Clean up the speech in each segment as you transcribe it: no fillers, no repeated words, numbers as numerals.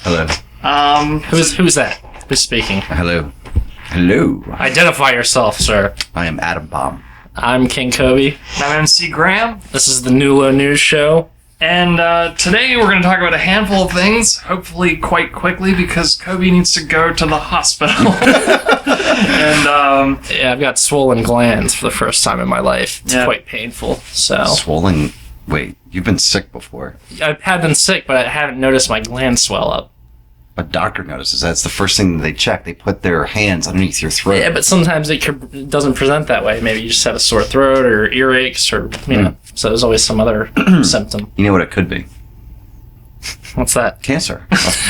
Hello. Who's that? Who's speaking? Hello. Identify yourself, sir. I am Adam Bomb. I'm King Kobe. I'm MC Graham. This is the Nulo News Show. And today we're going to talk about a handful of things, hopefully quite quickly, because Kobe needs to go to the hospital. And yeah, I've got swollen glands for the first time in my life. It's quite painful. So Swollen? Wait, you've been sick before. I have been sick, but I haven't noticed my glands swell up. A doctor notices that. It's the first thing that they check. They put their hands underneath your throat. Yeah, but sometimes it doesn't present that way. Maybe you just have a sore throat or earaches or, you know. So there's always some other symptom. You know what it could be? What's that? Cancer.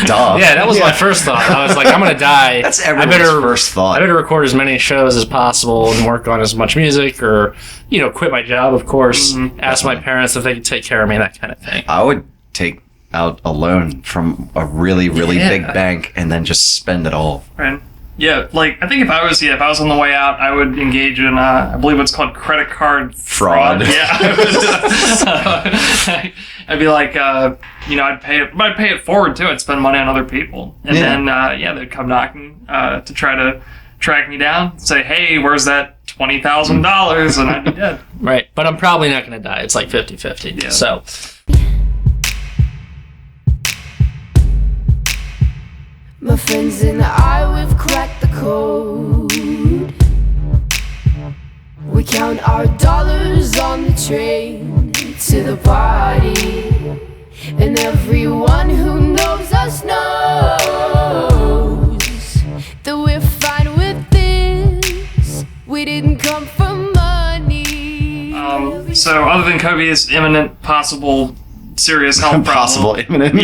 Duh. Yeah, that was my first thought. I was like, I'm going to die. That's everyone's first thought. I better record as many shows as possible and work on as much music or, quit my job, of course. Mm-hmm. Ask my parents if they could take care of me, that kind of thing. I would take out a loan from a really, really big bank and then just spend it all. Right. Yeah, I think if I was on the way out, I would engage in, I believe what's called credit card fraud. Yeah. I'd be like, I'd pay it forward too. I'd spend money on other people. And then, they'd come knocking to try to track me down, say, hey, where's that $20,000? And I'd be dead. Right. But I'm probably not going to die. It's like 50-50. Yeah. So... My friends and I, we've cracked the code. We count our dollars on the train to the party. And everyone who knows us knows that we're fine with this. We didn't come for money. So other than Kobe's imminent, possible, serious health Possible imminent.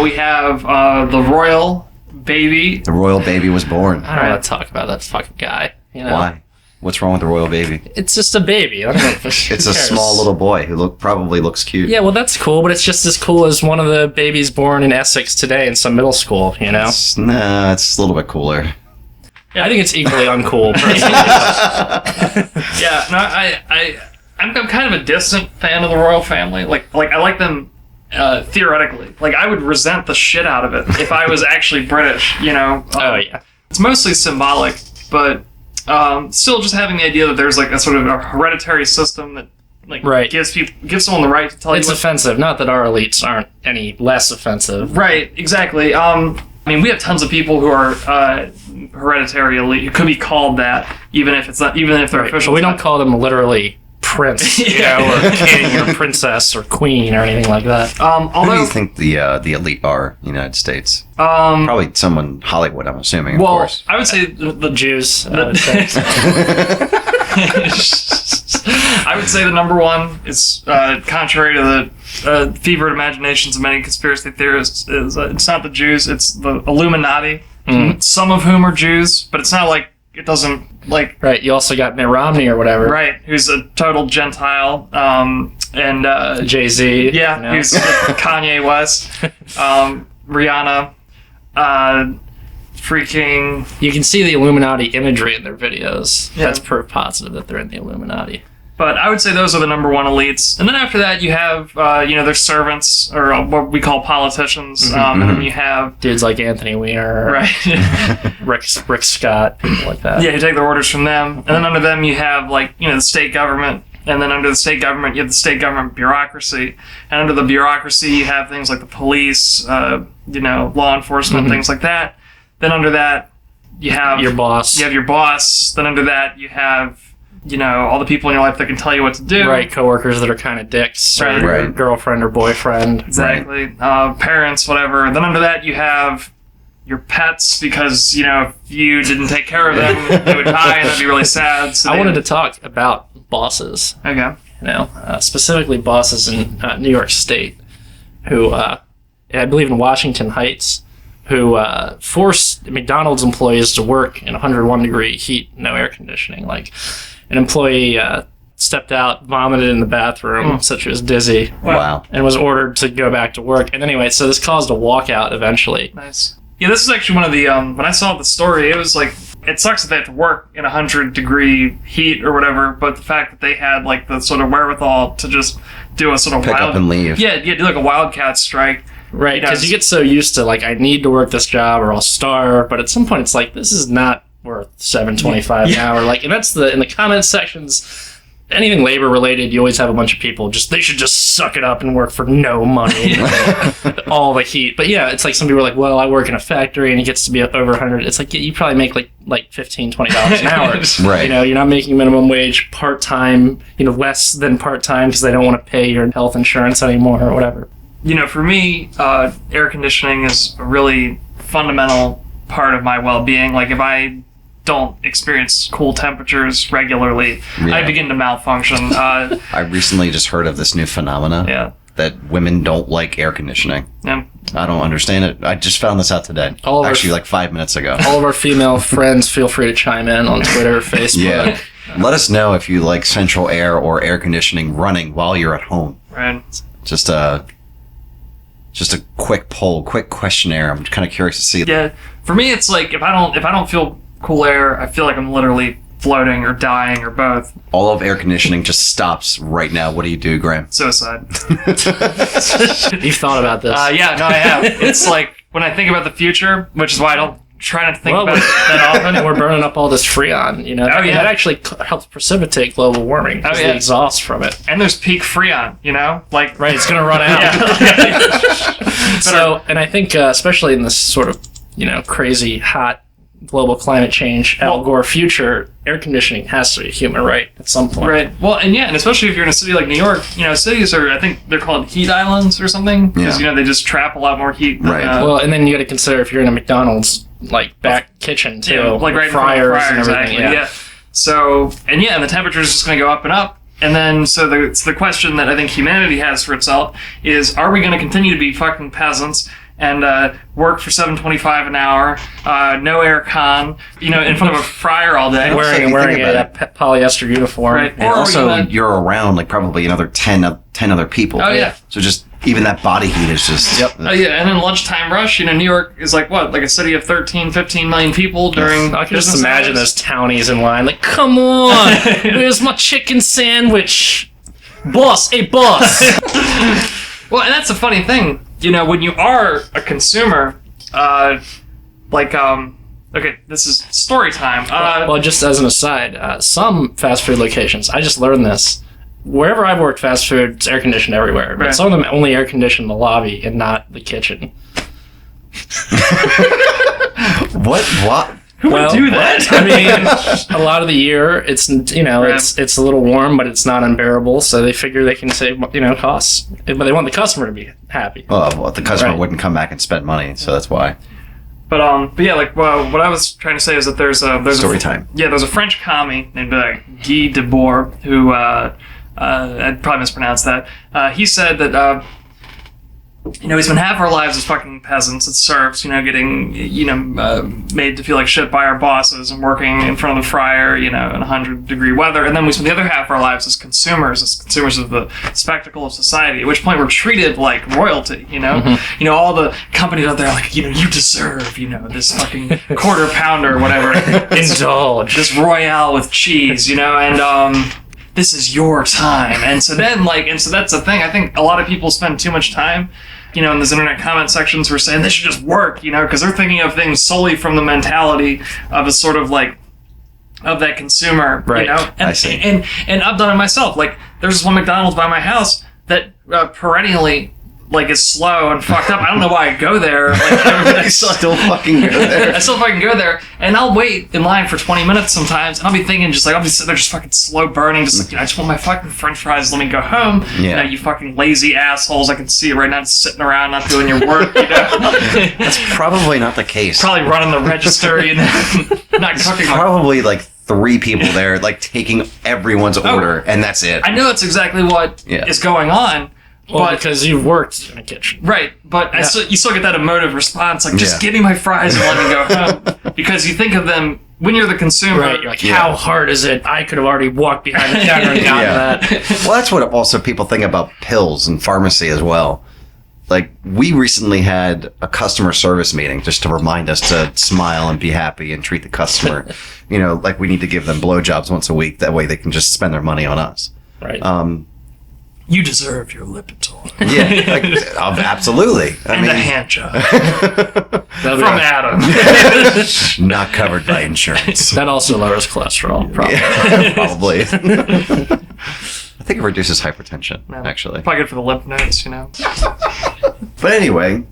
We have the royal baby. The royal baby was born. I don't want to talk about that fucking guy. Why? What's wrong with the royal baby? It's just a baby. I don't know if it's a small little boy who probably looks cute. Yeah, well, that's cool, but it's just as cool as one of the babies born in Essex today in some middle school, It's a little bit cooler. Yeah, I think it's equally uncool, personally. Yeah, no, I'm kind of a distant fan of the royal family. Like I like them theoretically. I would resent the shit out of it if I was actually British, Oh, yeah. It's mostly symbolic, but still just having the idea that there's a sort of a hereditary system that gives someone the right to tell you. It's offensive. Not that our elites aren't any less offensive. Right, exactly. We have tons of people who are hereditary elite. It could be called that, even if they're official. But we don't call them literally prince, or king, or princess, or queen, or anything like that. Who do you think the elite are in the United States? Probably someone Hollywood, I'm assuming, of course. I would say the Jews. I would say the number one is, contrary to the fevered imaginations of many conspiracy theorists, is it's not the Jews, it's the Illuminati, some of whom are Jews, but it's not it doesn't Right, you also got Mitt Romney or whatever. Right, who's a total Gentile, and Jay-Z. Yeah, who's Kanye West, Rihanna, freaking... You can see the Illuminati imagery in their videos. Yeah. That's proof positive that they're in the Illuminati. But I would say those are the number one elites. And then after that, you have, their servants, or what we call politicians. And then you have... dudes like Anthony Weiner. Right. Rick Scott, people like that. Yeah, you take their orders from them. And then under them, you have, the state government. And then under the state government, you have the state government bureaucracy. And under the bureaucracy, you have things like the police, law enforcement, things like that. Then under that, you have... your boss. You have your boss. Then under that, you have... all the people in your life that can tell you what to do. Right, coworkers that are kind of dicks, or right. girlfriend or boyfriend. Exactly. Right. Parents, whatever. Then under that, you have your pets, because, if you didn't take care of them, they would die, and that'd be really sad. So I wanted to talk about bosses. Okay. Specifically bosses in New York State, who, I believe in Washington Heights, who forced McDonald's employees to work in 101-degree heat, no air conditioning. An employee stepped out, vomited in the bathroom, said she was dizzy. Wow. And was ordered to go back to work. And anyway, so this caused a walkout eventually. Nice. Yeah, this is actually one of the, when I saw the story, it was it sucks that they have to work in 100-degree heat or whatever, but the fact that they had, the sort of wherewithal to just do a sort of pick up and leave. Yeah, do a wildcat strike. Right, because you get so used to, like, I need to work this job or I'll starve, but at some point it's like, this is not worth $7.25 an hour. Like, and that's in the comment sections, anything labor related, you always have a bunch of people they should just suck it up and work for no money. All the heat. But yeah, it's like some people are like, well, I work in a factory and it gets to be over 100. It's like, you probably make like $15, $20 an hour. Right. You're not making minimum wage part-time, less than part-time because they don't want to pay your health insurance anymore or whatever. For me, air conditioning is a really fundamental part of my well-being. Like, if I don't experience cool temperatures regularly, I begin to malfunction. I recently just heard of this new phenomena that women don't like air conditioning. Yeah. I don't understand it. I just found this out today. Actually, like 5 minutes ago. All of our female friends, feel free to chime in on Twitter, Facebook. Yeah. Let us know if you like central air or air conditioning running while you're at home. Right. Just a quick poll, quick questionnaire. I'm kind of curious to see. Yeah. For me, it's like if I don't feel cool air, I feel like I'm literally floating or dying or both. All of air conditioning just stops right now. What do you do, Graham? Suicide. You've thought about this? Yeah, no, I have. It's like when I think about the future, which is why I don't try not to think about it that often. We're burning up all this Freon, That actually helps precipitate global warming. The exhaust from it. And there's peak Freon, like... Right, it's going to run out. So, and I think, especially in this sort of, crazy, hot, global climate change, Al Gore future, air conditioning has to be a human right at some point. Right. Well, and especially if you're in a city like New York, cities are, I think they're called heat islands or something, because, they just trap a lot more heat. Than, well, and then you got to consider if you're in a McDonald's, like, back kitchen, too. Yeah, like right fryers in front of the fryer, and everything. exactly. Yeah. So, and the temperature is just going to go up and up. And then, so the question that I think humanity has for itself is, are we going to continue to be fucking peasants and work for $7.25 an hour, no air con, in front of a fryer all day, wearing a polyester uniform, right? And also, you're around like probably another 10 other people. Oh yeah. So just even that body heat is just. Yep. Oh yeah, and then lunchtime rush. New York is like what, like a city of 13, 15 million people during. I can just imagine those townies in line, like, come on, where's my chicken sandwich, boss? Hey, boss. Well, and that's a funny thing. When you are a consumer, okay, this is story time. Well, just as an aside, some fast food locations, I just learned this. Wherever I've worked fast food, it's air conditioned everywhere. But some of them only air condition the lobby and not the kitchen. What? Who would do that? I mean, a lot of the year, it's it's a little warm, but it's not unbearable. So they figure they can save costs, but they want the customer to be happy. Well, the customer wouldn't come back and spend money, so that's why. But yeah, what I was trying to say is that there's story time. Yeah, there's a French commie named Guy Debord who I'd probably mispronounce that. He said that. He's been half our lives as fucking peasants, as serfs, getting, made to feel like shit by our bosses and working in front of the fryer, in 100-degree weather. And then we spend the other half of our lives as consumers of the spectacle of society, at which point we're treated like royalty, Mm-hmm. All the companies out there are like, you deserve, this fucking quarter pounder or whatever. Indulge. This Royale with cheese, and, this is your time. And so then, so that's the thing. I think a lot of people spend too much time, in those internet comment sections who are saying this should just work, because they're thinking of things solely from the mentality of a sort of of that consumer, right. And, I see. And I've done it myself. There's this one McDonald's by my house that perennially is slow and fucked up. I don't know why I go there. I still fucking go there. I still fucking go there, and I'll wait in line for 20 minutes sometimes, and I'll be thinking I'll be sitting there just fucking slow burning, just I just want my fucking French fries. Let me go home. Yeah. You fucking lazy assholes. I can see you right now, just sitting around not doing your work. That's probably not the case. Probably running the register, not cooking. Probably 3 people there, taking everyone's order, and that's it. I know that's exactly what is going on. Well, because you've worked in a kitchen. Right, but you still get that emotive response, just give me my fries and let me go home. Because you think of them, when you're the consumer... Right, you're like, how hard is it? I could have already walked behind the counter and gotten that. Well, that's what also people think about pills and pharmacy as well. We recently had a customer service meeting just to remind us to smile and be happy and treat the customer. We need to give them blowjobs once a week. That way they can just spend their money on us. Right. You deserve your Lipitor. Yeah, like, absolutely. And a hand job. That'll be From right. Adam. Not covered by insurance. That also lowers cholesterol, probably. Probably. I think it reduces hypertension, actually. Probably good for the lymph nodes, you know. But anyway,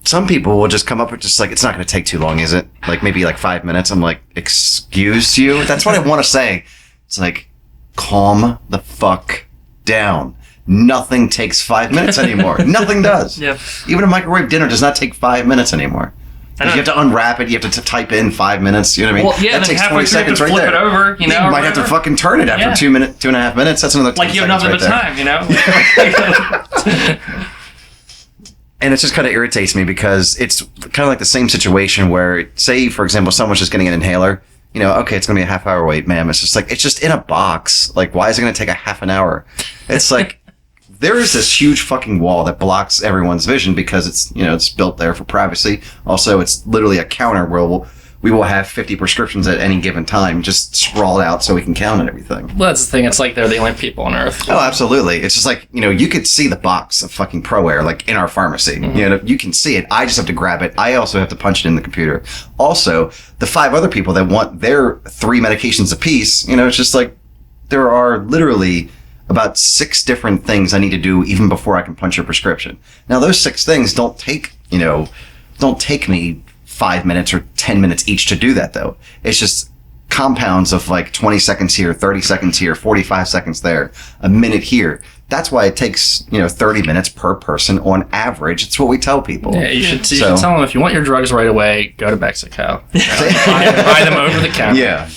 some people will just come up with just like, it's not going to take too long, is it? Like maybe like 5 minutes. I'm like, excuse you? That's what I want to say. It's like, calm the fuck down. Nothing takes 5 minutes anymore. Nothing does. Yep. Even a microwave dinner does not take 5 minutes anymore. Because you have to unwrap it, you have to type in 5 minutes, you know what I mean? Well, yeah, that takes halfway 20 through, seconds you have right to flip there. it over, you know. You might have to fucking turn it after 2.5 minutes. That's another 20 like you have seconds nothing right but there. time, you know? And it just kind of irritates me because it's kind of like the same situation where, say, for example, someone's just getting an inhaler. You know, okay, it's going to be a half-hour wait, ma'am. It's just like, it's just in a box. Like, why is it going to take a half an hour? It's like, there is this huge fucking wall that blocks everyone's vision because it's, you know, it's built there for privacy. Also, it's literally a counter where we will have 50 prescriptions at any given time just sprawled out so we can count and everything. Well, that's the thing. It's like they're the only people on Earth. Oh, absolutely. It's just like, you know, you could see the box of fucking Pro Air, like, in our pharmacy. Mm-hmm. You know, you can see it. I just have to grab it. I also have to punch it in the computer. Also, the 5 other people that want their 3 medications apiece, you know, it's just like, there are literally about 6 different things I need to do even before I can punch a prescription. Now, those 6 things don't take me 5 minutes or 10 minutes each to do that, though. It's just compounds of like 20 seconds here, 30 seconds here, 45 seconds there, a minute here. That's why it takes, 30 minutes per person on average. It's what we tell people. Yeah, you should tell them if you want your drugs right away, go to Mexico. Buy them over the counter. Yeah.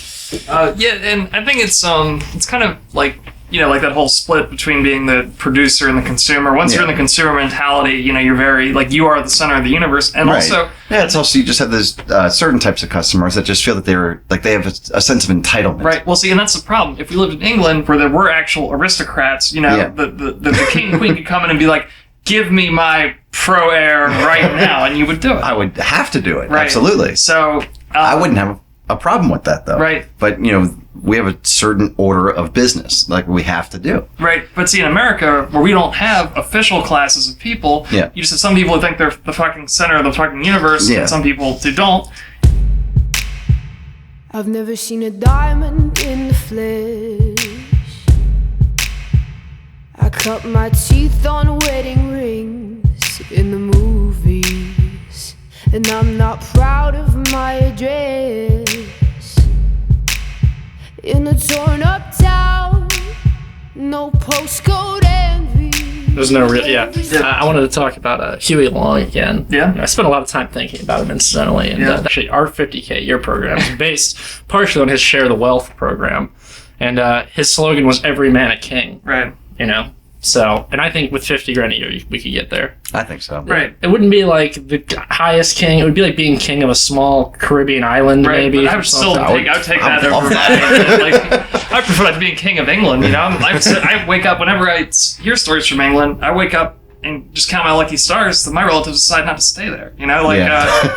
Yeah, and I think it's kind of like, like that whole split between being the producer and the consumer. Once you're in the consumer mentality, you're very, like, you are the center of the universe. And also... Yeah, it's also, you just have those certain types of customers that just feel that they have a sense of entitlement. Right. Well, see, and that's the problem. If we lived in England where there were actual aristocrats, the king and queen could come in and be like, give me my Pro Air right now, and you would do it. I would have to do it. Right. Absolutely. So... I wouldn't have a problem with that, though. Right. But, we have a certain order of business, like we have to do. Right. But see, in America, where we don't have official classes of people, you just have some people who think they're the fucking center of the fucking universe, and some people who don't. I've never seen a diamond in the flesh. I cut my teeth on wedding rings in the movies, and I'm not proud of my address. In a torn up town, no postcode envy. There's no real, I wanted to talk about Huey Long again. Yeah. I spent a lot of time thinking about him incidentally, and actually our 50K year program is based partially on his Share the Wealth program, and his slogan was "Every man a king." Right. So, and I think with 50 grand a year, we could get there. I think so. Right. It wouldn't be like the highest king. It would be like being king of a small Caribbean island, maybe. But I would still take that over I prefer that to being king of England, I wake up, whenever I hear stories from England, I wake up and just count my lucky stars that my relatives decide not to stay there.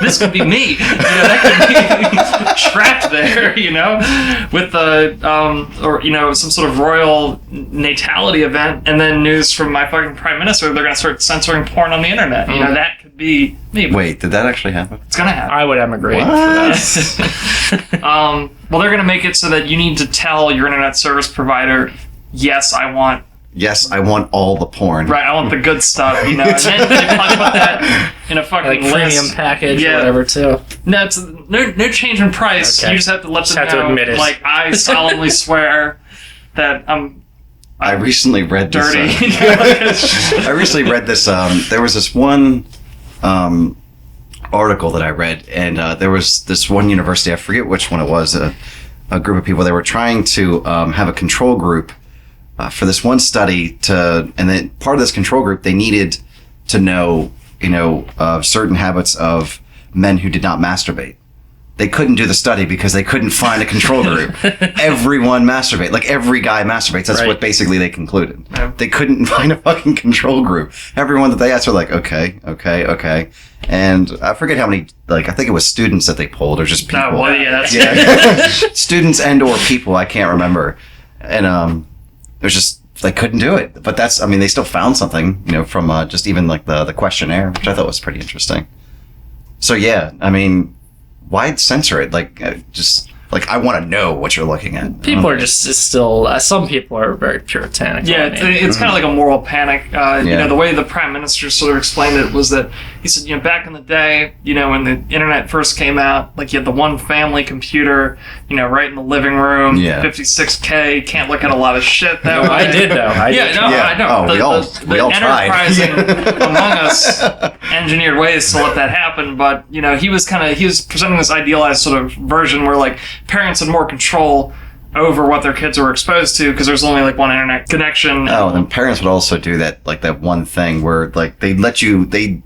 This could be me. That could be trapped there, with some sort of royal natality event, and then news from my fucking prime minister they're going to start censoring porn on the internet. That could be me. Wait, did that actually happen? It's going to happen. I would emigrate for that. Well, they're going to make it so that you need to tell your internet service provider, yes, I want all the porn. Right, I want the good stuff, and then they talk about that in a fucking premium list. package or whatever, too. No, it's no change in price. Okay. You just have to let them know. Admit it. Like, I solemnly swear that I'm I recently read dirty. This. I recently read this. There was this one article that I read, and there was this one university. I forget which one it was. A group of people. They were trying to have a control group. For this one study and then part of this control group, they needed to know, certain habits of men who did not masturbate. They couldn't do the study because they couldn't find a control group. Everyone masturbates. Like, every guy masturbates. That's what basically they concluded. Yeah. They couldn't find a fucking control group. Everyone that they asked were like, okay. And I forget how many, I think it was students that they polled, or just people. Oh, well, yeah, that's students and or people, I can't remember. And, there's just they couldn't do it. But that's, I mean, they still found something, from just even like the questionnaire, which I thought was pretty interesting. So yeah, I mean, why censor it? I want to know what you're looking at. People are just still. Some people are very puritanic. Yeah, it's kind of like a moral panic. The way the prime minister sort of explained it was that he said, back in the day, when the internet first came out, like you had the one family computer, right in the living room, 56K, can't look at a lot of shit that way. I did though. I know. Oh, we all tried. Enterprising among us engineered ways to let that happen, but he was presenting this idealized sort of version where like parents had more control over what their kids were exposed to because there's only like one internet connection. Oh, and then parents would also do that, like that one thing where like they let you be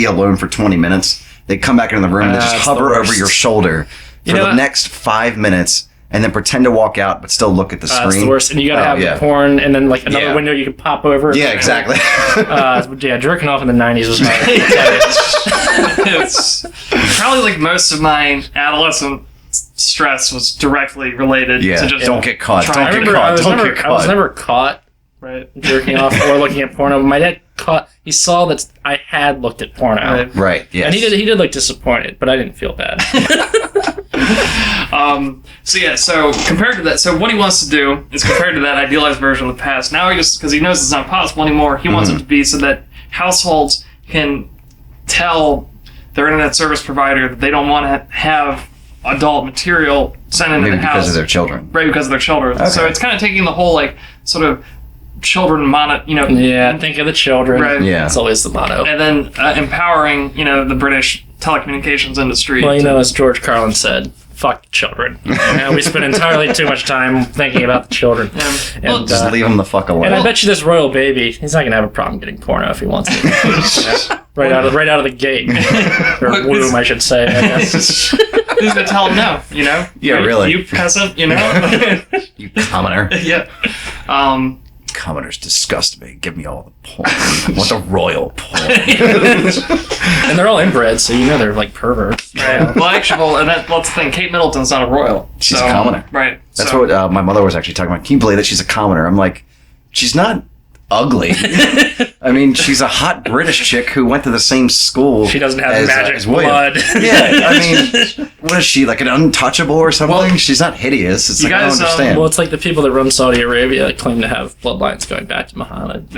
alone for 20 minutes. They come back into the room and they just hover over your shoulder for the next 5 minutes and then pretend to walk out but still look at the screen. That's the worst. And you gotta have the porn and then like another window you can pop over. Yeah, exactly. Jerking off in the 90s was hard. It's probably like most of my adolescent stress was directly related to just don't get caught. I was never caught jerking off or looking at porno. My dad he saw that I had looked at porno. Right, yes. And he did look disappointed, but I didn't feel bad. So compared to that, so what he wants to do is compared to that idealized version of the past, now because he knows it's not possible anymore, he wants it to be so that households can tell their internet service provider that they don't want to have adult material sent into the house. Because of their children. Right, because of their children. Okay. So it's kind of taking the whole, like, sort of children Yeah, think of the children. Right. Yeah. That's always the motto. And then empowering, the British telecommunications industry. Well, as George Carlin said, fuck the children. We spend entirely too much time thinking about the children. And just leave them the fuck alone. And I bet you this royal baby, he's not going to have a problem getting porno if he wants to. Right out of the gate. Or womb, I should say, I guess. Who's going to tell him no, Yeah, really. You peasant, You commoner. Yeah. Commoners disgust me. Give me all the porn. I want the royal porn. And they're all inbred, so they're like perverts. Right. Well, and that's the thing. Kate Middleton's not a royal. She's a commoner. Right. That's what my mother was actually talking about. Can you believe that she's a commoner? I'm like, she's not ugly. I mean, she's a hot British chick who went to the same school. She doesn't have magic blood. Yeah, I mean, what is she, like an untouchable or something? Well, she's not hideous. It's like, I don't understand. Well, it's like the people that run Saudi Arabia claim to have bloodlines going back to Muhammad.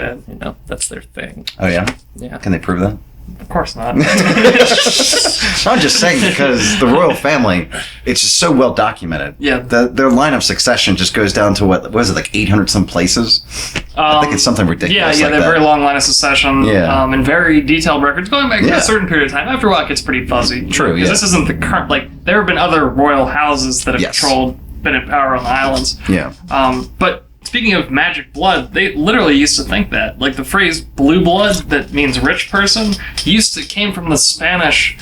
That's their thing. Oh, yeah? Yeah. Can they prove that? Of course not. I'm just saying because the royal family, it's just so well documented. Yeah. Their line of succession just goes down to what is it, like 800 some places? I think it's something ridiculous. Yeah, they have a very long line of succession. Yeah. And very detailed records going back to a certain period of time. After a while, it gets pretty fuzzy. True. Because this isn't the current. Like there have been other royal houses that have been in power on the islands. Yeah. But speaking of magic blood, they literally used to think that. Like the phrase blue blood, that means rich person, came from the Spanish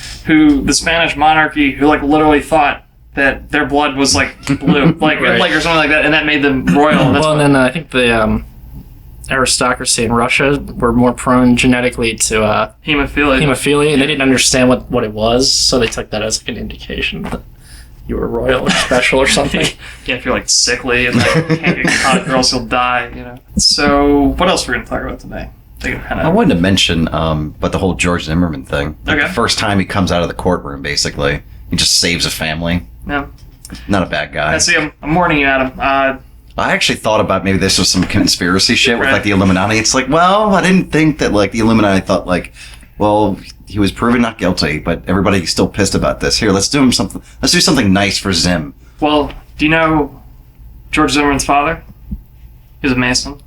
monarchy who like literally thought that their blood was like blue, like or something like that, and that made them royal. And then I think the aristocracy in Russia were more prone genetically to hemophilia, and they didn't understand what it was, so they took that as like an indication that you were royal or special or something. Yeah, if you're like sickly and like can't get caught or else you'll die, So what else we're gonna talk about today? I wanted to mention but the whole George Zimmerman thing. Like the first time he comes out of the courtroom, basically, he just saves a family. Yeah. Not a bad guy. I see. I'm warning you, Adam. I actually thought about maybe this was some conspiracy shit with like the Illuminati. It's like, well, I didn't think that like the Illuminati thought like, well, he was proven not guilty, but everybody's still pissed about this. Here, let's do something nice for Zim. Well, do you know George Zimmerman's father? He was a Mason.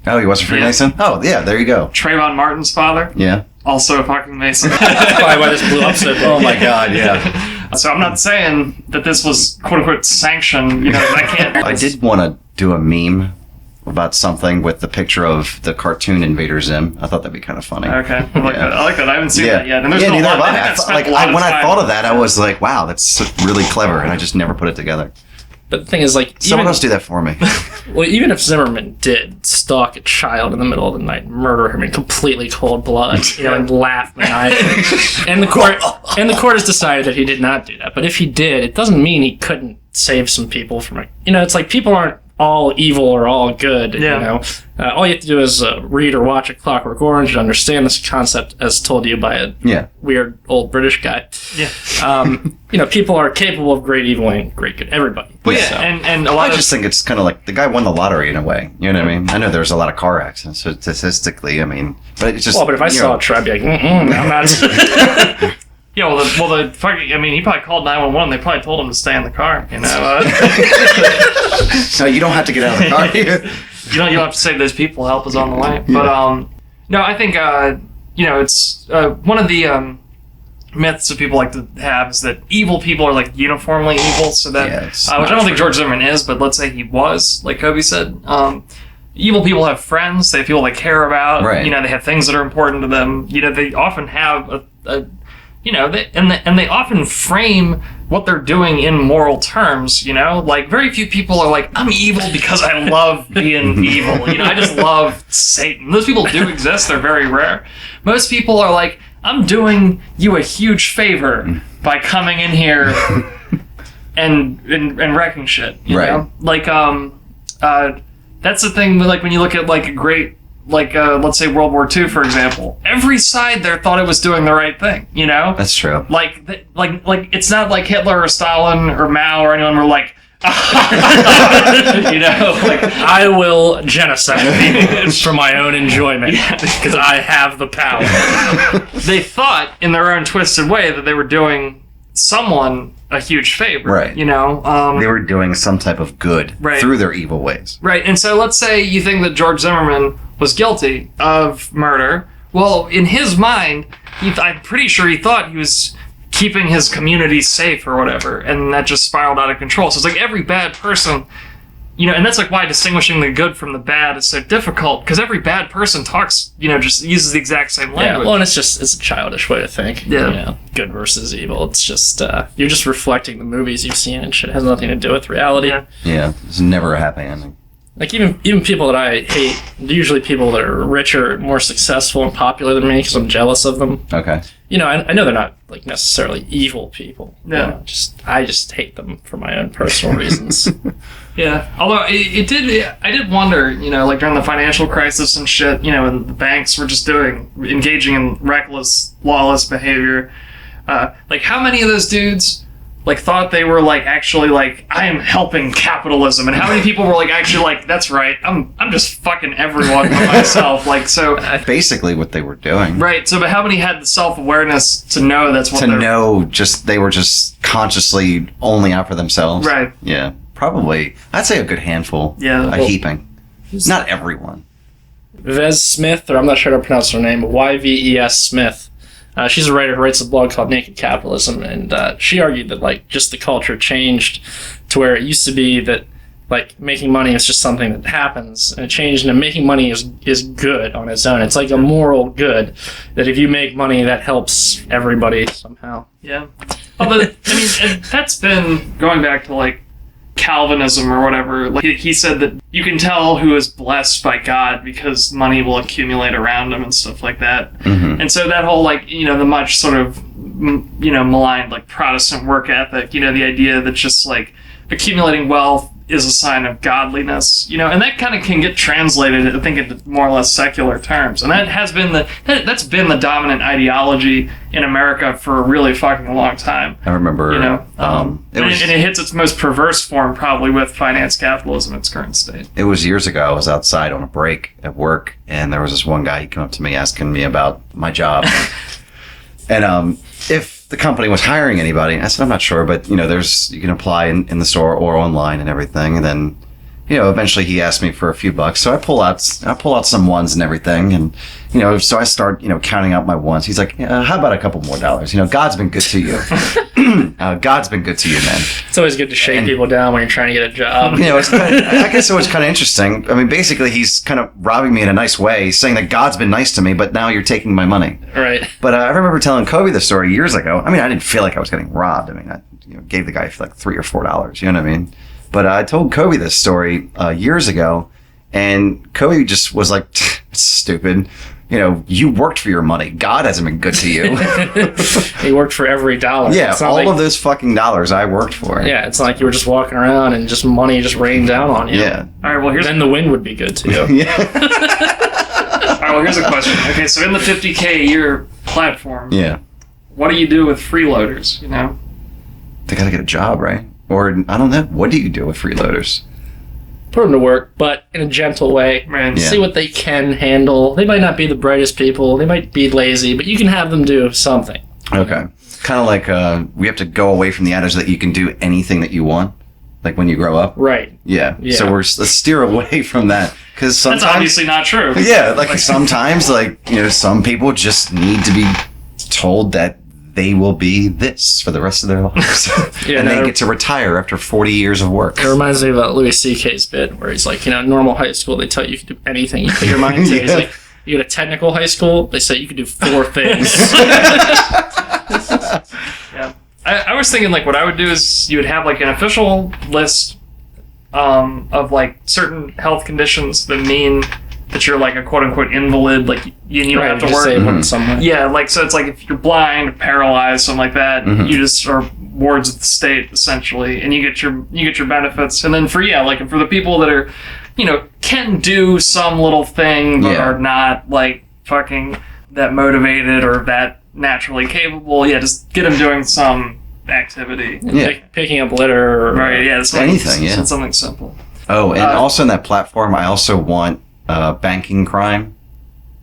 Oh, he was a Freemason? Oh, yeah, there you go. Trayvon Martin's father? Yeah. Also a fucking Mason. That's probably why this blew up so big. Oh my god, yeah. So I'm not saying that this was quote-unquote sanctioned, I can't... I did want to do a meme about something with the picture of the cartoon Invader Zim. I thought that'd be kind of funny. Okay, I like that. I haven't seen that yet. And there's neither have I. When I thought of that, I was like, wow, that's really clever, and I just never put it together. But the thing is, like... Someone else do that for me. Well, even if Zimmerman did stalk a child in the middle of the night, murder him in completely cold blood, and laugh maniacally, and the court has decided that he did not do that. But if he did, it doesn't mean he couldn't save some people from it. It's like people aren't all evil or all good. Yeah. You know, all you have to do is read or watch a Clockwork Orange and understand this concept as told to you by a weird old British guy. Yeah. You know, people are capable of great evil and great good. Everybody. But So- and a lot I of just think it's kind of like the guy won the lottery in a way. You know what I mean? I know there's a lot of car accidents, so statistically, I mean, but it's just. well, but if I saw a trap, I'd be like, I'm not. yeah, well, the fucking, I mean, he probably called 911. They probably told him to stay in the car. You know, So you don't have to get out of the car. you don't have to save those people. Help is on the way. But no, I think you know, it's one of the myths that people like to have is that evil people are like uniformly evil. So that which I don't think George Zimmerman is, but let's say he was, like Kobe said. Evil people have friends. They have people they care about. Right. You know, they have things that are important to them. You know, they often have a you know, they often frame what they're doing in moral terms, you know? Like, very few people are like, I'm evil because I love being evil. You know, I just love Satan. Those people do exist. They're very rare. Most people are like, I'm doing you a huge favor by coming in here and wrecking shit, you know? Like, that's the thing, like, when you look at, like, a great... Like, let's say World War II, for example. Every side there thought it was doing the right thing, you know? That's true. Like, it's not like Hitler or Stalin or Mao or anyone were like, you know? Like, I will genocide people for my own enjoyment because I have the power. they thought, in their own twisted way, that they were doing someone a huge favor, Right. you know? They were doing some type of good through their evil ways. Right, and so let's say you think that George Zimmerman was guilty of murder. Well, in his mind, I'm pretty sure he thought he was keeping his community safe or whatever, and that just spiraled out of control. So it's like every bad person, you know, and that's like why distinguishing the good from the bad is so difficult, because every bad person talks, you know, just uses the exact same language. Yeah, well, and it's a childish way to think. Yeah. You know, good versus evil. It's just, you're just reflecting the movies you've seen and shit. It has nothing to do with reality. Yeah, it's never a happy ending. Like, even people that I hate, they're usually people that are richer, more successful, and popular than me because I'm jealous of them. Okay. You know, I know they're not, like, necessarily evil people. Yeah. You know, I just hate them for my own personal reasons. Yeah, although I did wonder, you know, like during the financial crisis and shit, you know, and the banks were just engaging in reckless, lawless behavior. Like, how many of those dudes, like, thought they were, like, actually, like, I am helping capitalism, and how many people were, like, actually, like, that's right, I'm just fucking everyone by myself, like, so... Basically what they were doing. Right, so, but how many had the self-awareness to know that's what they were just consciously only out for themselves? Right. Yeah. Probably, I'd say a good handful. Yeah. A heaping. Not everyone. Vez Smith, or I'm not sure how to pronounce her name, but YVES Smith. She's a writer who writes a blog called Naked Capitalism, and she argued that, like, just the culture changed to where it used to be that, like, making money is just something that happens, and it changed into making money is good on its own. It's like a moral good, that if you make money, that helps everybody somehow. Yeah. Oh, but, I mean, and that's been going back to, like, Calvinism or whatever. Like, he said that you can tell who is blessed by God because money will accumulate around him and stuff like that. Mm-hmm. And so that whole, like, you know, the much sort of, you know, maligned, like, Protestant work ethic, you know, the idea that just, like, accumulating wealth is a sign of godliness, you know, and that kind of can get translated, I think, into more or less secular terms. And that has been that's been the dominant ideology in America for a really fucking long time. I remember, you know, and it hits its most perverse form probably with finance capitalism in its current state. It was years ago. I was outside on a break at work, and there was this one guy. He came up to me asking me about my job, and if the company was hiring anybody. I said, I'm not sure, but, you know, you can apply in the store or online and everything. And then, you know, eventually he asked me for a few bucks. So I pull out some ones and everything. And, you know, so I start, you know, counting out my ones. He's like, how about a couple more dollars? You know, God's been good to you. God's been good to you, man. It's always good to shake people down when you're trying to get a job. You know, I guess it was kind of interesting. I mean, basically, he's kind of robbing me in a nice way. He's saying that God's been nice to me, but now you're taking my money. Right. But I remember telling Kobe the story years ago. I mean, I didn't feel like I was getting robbed. I mean, I gave the guy like $3 or $4. You know what I mean? But I told Kobe this story years ago, and Kobe just was like, "It's stupid." you worked for your money. God hasn't been good to you. He worked for every dollar. Yeah, It's not all like, of those fucking dollars I worked for. Yeah, it's not like you were just walking around and just money just rained down on you. Yeah. All right, well, Then the wind would be good to you. Yeah. all right, well, here's a question. Okay, so in the 50K a year platform, Yeah. what do you do with freeloaders, They gotta get a job, right? Or, I don't know. What do you do with freeloaders? Put them to work, but in a gentle way. Right. Yeah. See what they can handle. They might not be the brightest people. They might be lazy, but you can have them do something. Okay. Kind of like we have to go away from the adage that you can do anything that you want, like when you grow up. Right. Yeah. Yeah. So let's steer away from that because sometimes That's obviously not true. yeah, like sometimes some people just need to be told that they will be this for the rest of their lives, Yeah, and no, they get to retire after 40 years of work. It reminds me of Louis C.K.'s bit where he's like, normal high school, they tell you can do anything you put your mind to. He's Yeah. like, you go to technical high school, they say you can do 4 things. Yeah. I was thinking, what I would do is you would have, an official list of, certain health conditions that mean that you're, a quote-unquote invalid, you don't have to work. Disabled somewhere. Yeah, so it's if you're blind, paralyzed, something like that, you just are wards of the state, essentially, and you get your benefits. And then for the people that are, can do some little thing, but Yeah. are not, fucking that motivated or that naturally capable, just get them doing some activity. Yeah. Picking up litter. Or, Right, yeah. Anything, yeah. Something simple. Oh, and also in that platform, I also want banking crime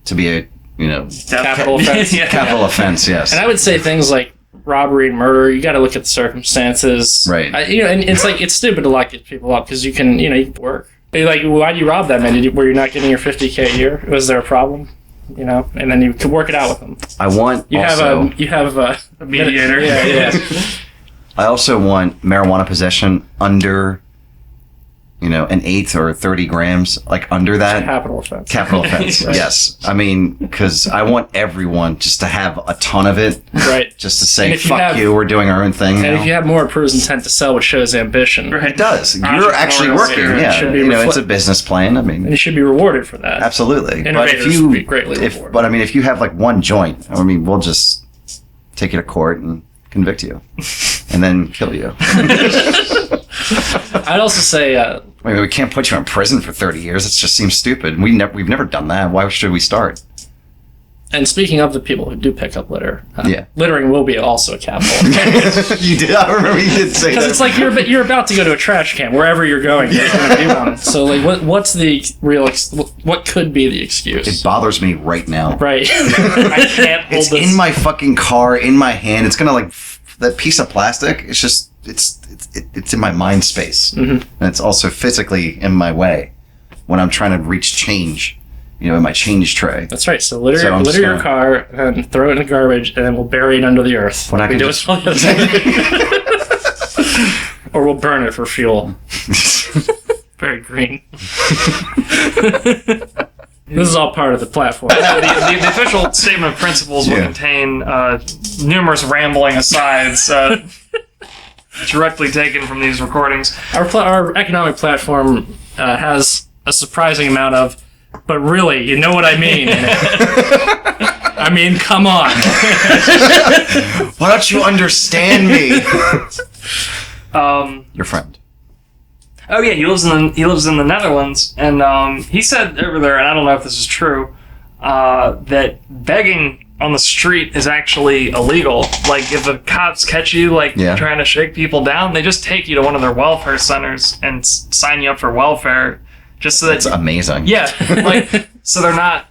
to be a Capital offense. Yeah. capital offense. Yes. And I would say things like robbery and murder, you got to look at the circumstances. Right. And it's stupid to lock these people up because you can work. Why do you rob that man? Were you not getting your 50K a year? Was there a problem? And then you could work it out with them. I want You also. A have mediator. Yeah. I also want marijuana possession under, an eighth or 30 grams, under that. Capital offense. Capital offense. Right. Yes. I mean, because I want everyone just to have a ton of it. Right. Just to say, And if you fuck have- you, we're doing our own thing And now. if you have more, it proves intent to sell, which shows ambition. Right. It does. You're Entrepreneurial actually working. spirit Yeah. should be It's a business plan. I And mean, you should be rewarded for that. absolutely. But Innovators if should be greatly rewarded. but I mean, if you have one joint, we'll just take you to court and convict you, and then kill you. I'd also say, We can't put you in prison for 30 years. It just seems stupid. We've never done that. Why should we start? and speaking of the people who do pick up litter, Yeah. littering will be also a capital offense. You did. I remember you did say Because that. it's like you're about to go to a trash can wherever you're going. There's going to be one. So what's the real? What could be the excuse? It bothers me right now. Right. I can't hold It's this. in my fucking car, in my hand. It's gonna that piece of plastic. It's just it's in my mind space, and it's also physically in my way when I'm trying to reach change. In my change tray. That's right. So litter, So I'm litter your just car and throw it in the garbage, and then we'll bury it under the earth. When I We can do just- it all the time. Or we'll burn it for fuel. Very green. This is all part of the platform. The official statement of principles will Yeah. contain numerous rambling asides directly taken from these recordings. Our economic platform has a surprising amount of, but really, you know what I mean. In it. I mean, come on. Why don't you understand me? Um, Your friend. Oh yeah, he lives in the Netherlands, and he said over there, and I don't know if this is true, that begging on the street is actually illegal. Like if the cops catch you trying to shake people down, they just take you to one of their welfare centers and sign you up for welfare, just so that That's amazing. so they're not.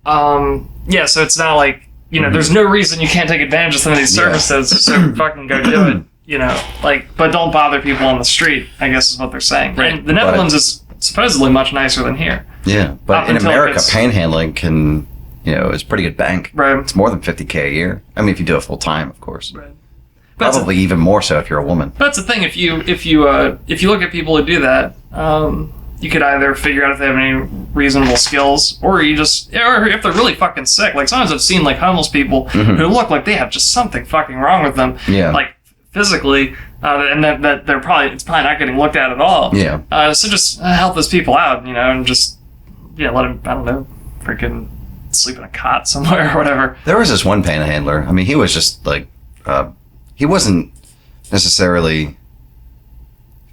So it's not like there's no reason you can't take advantage of some of these services, so fucking go do it. But don't bother people on the street, I guess is what they're saying. Right. And the Netherlands is supposedly much nicer than here. Yeah, but Up in until America, it's- panhandling can, is pretty good bank. Right. It's more than $50K a year. I mean, if you do it full time, of course. Right. That's Probably even more so if you're a woman. That's the thing. If you look at people who do that, you could either figure out if they have any reasonable skills, or or if they're really fucking sick. Like sometimes I've seen homeless people who look like they have just something fucking wrong with them. Yeah. Like physically, and that it's probably not getting looked at all. Yeah. So just help those people out, and just let them, I don't know, freaking sleep in a cot somewhere or whatever. There was this one panhandler. I mean, he was just like, he wasn't necessarily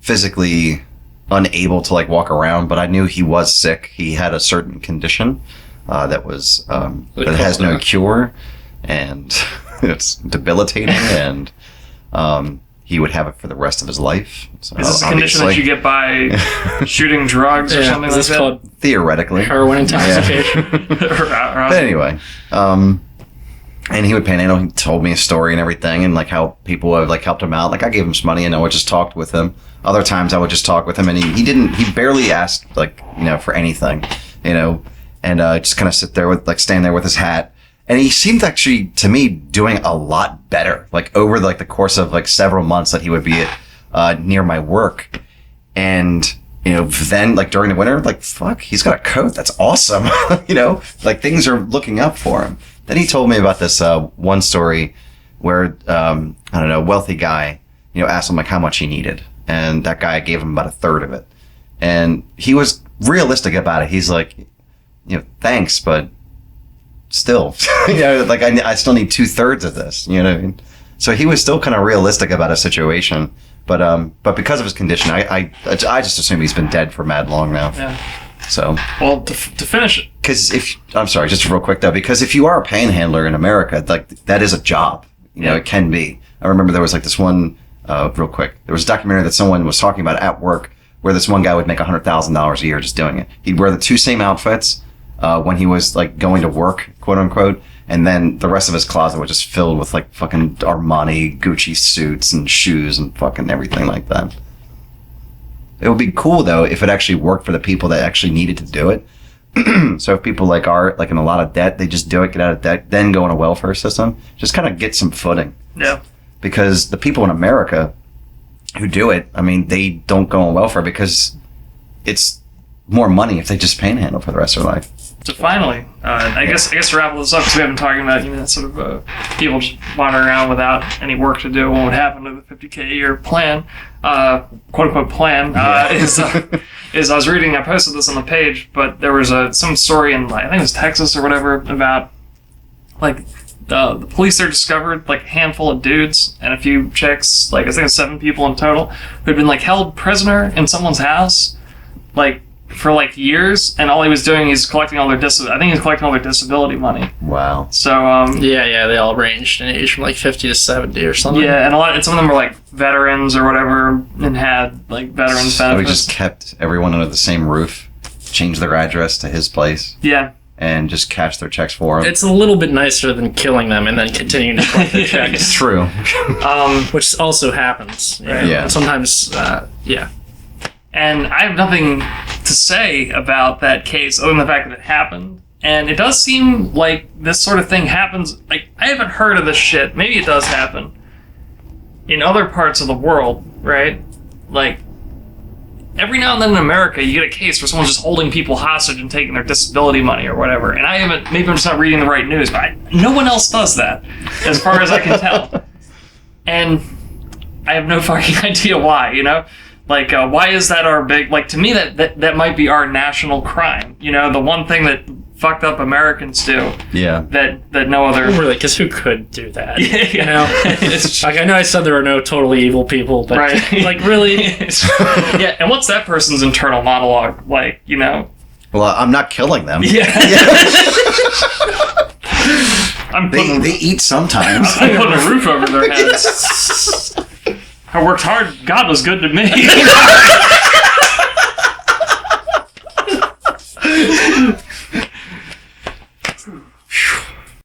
physically unable to like walk around, but I knew he was sick. He had a certain condition that was that has no cure, and it's debilitating, and he would have it for the rest of his life. So is this a condition that you get by shooting drugs or something like that? Called theoretically heroin intoxication? But anyway, and he would panhandle. He told me a story and everything, and like how people have like helped him out. Like I gave him some money, and I would just talk with him. Other times I would just talk with him, and he barely asked like, you know, for anything, you know, and just kind of sit there with like stand there with his hat. And he seemed actually to me doing a lot better, like over like the course of like several months that he would be near my work. And, you know, then like during the winter, like, fuck, he's got a coat. That's awesome. You know, like things are looking up for him. Then he told me about this one story where, I don't know, a wealthy guy, you know, asked him like how much he needed. And that guy gave him about a third of it. And he was realistic about it. He's like, you know, thanks, but still, you know, like I still need 2/3 of this. You know what I mean? So he was still kind of realistic about a situation. But because of his condition, I just assume he's been dead for mad long now. Yeah. So. Well, to finish it. Because I'm sorry, just real quick though, because if you are a panhandler in America, like that is a job. You know, it can be. I remember there was like this one. Real quick, there was a documentary that someone was talking about at work where this one guy would make $100,000 a year just doing it. He'd wear the 2 same outfits when he was like going to work, quote unquote, and then the rest of his closet was just filled with like fucking Armani, Gucci suits and shoes and fucking everything like that. It would be cool though if it actually worked for the people that actually needed to do it. So if people like are like in a lot of debt, they just do it, get out of debt, then go in a welfare system, just kind of get some footing. Yeah. Because the people in America who do it, I mean, they don't go on welfare because it's more money if they just panhandle for the rest of their life. So finally, I guess to wrap this up, because we haven't talking about, you know, sort of people just wandering around without any work to do. What would happen to the 50K a year plan, quote unquote plan, is I was reading, I posted this on the page, but there was some story in, like, I think it was Texas or whatever, about like the police there discovered like a handful of dudes and a few chicks, like I think it was 7 people in total, who'd been like held prisoner in someone's house, like for like years, and all he was doing is collecting all their disability money. Wow. So yeah, they all ranged in age from like 50 to 70 or something. Yeah, and some of them were like veterans or whatever, and had like veterans So benefits. he just kept everyone under the same roof, changed their address to his place. Yeah. And just cash their checks for them. It's a little bit nicer than killing them and then continuing to collect their checks. It's true. Which also happens. Right? Yeah. And sometimes, yeah. And I have nothing to say about that case other than the fact that it happened. And it does seem like this sort of thing happens. Like, I haven't heard of this shit. Maybe it does happen in other parts of the world, right? Like, every now and then in America, you get a case where someone's just holding people hostage and taking their disability money or whatever. And I haven't, maybe I'm just not reading the right news, but no one else does that, as far as I can tell. And I have no fucking idea why, you know? Like, why is that our big, like, to me, that might be our national crime. You know, the one thing that fucked up Americans do. Yeah. That no other. Really, because who could do that? Yeah. You know? It's, like, I know I said there are no totally evil people, but, right. Like, really? Yeah, and what's that person's internal monologue like, you know? Well, I'm not killing them. Yeah. They eat sometimes. I'm putting a roof over their heads. I worked hard. God was good to me.